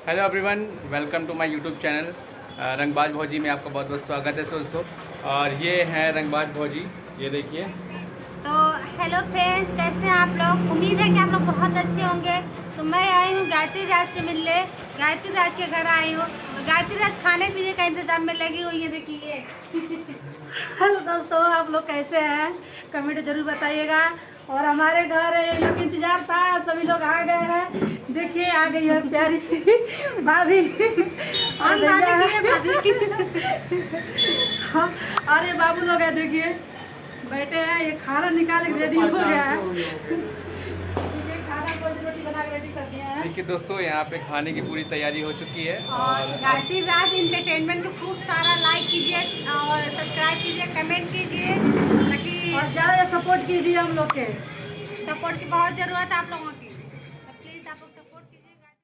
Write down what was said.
Hello everyone, welcome to my YouTube channel Rangbaaz Bhauji में आपका बहुत बहुत स्वागत है दोस्तों। और ये हैं रंगबाज भौजी, ये देखिए। तो हेलो फ्रेंड्स, कैसे हैं आप लोग? उम्मीद है कि आप लोग बहुत अच्छे होंगे। तो मैं आई हूँ गायत्री राज से मिलने। गायत्री राज के घर आई हूँ। तो गायत्री राज खाने पीने का इंतजाम में लगी हुई है, देखिए। हेलो दोस्तों, आप लोग कैसे हैं? कमेंट जरूर बताइएगा। और हमारे घर ये लोग इंतजार था, सभी लोग आ गए हैं। देखिए आ गई है प्यारी सी भाभी। और अरे बाबू लोग है, देखिए बैठे हैं। ये खाना निकाल के रेडी हो गया है। ये खाना को रोटी बना के रेडी कर दिया है। देखिए दोस्तों, यहाँ पे खाने की पूरी तैयारी हो चुकी है। और गायत्री राज इंटरटेनमेंट को खूब सारा लाइक कीजिए और सब्सक्राइब कीजिए, कमेंट कीजिए, ताकि और ज़्यादा सपोर्ट कीजिए हम लोग के। सपोर्ट की बहुत ज़रूरत है आप लोगों की।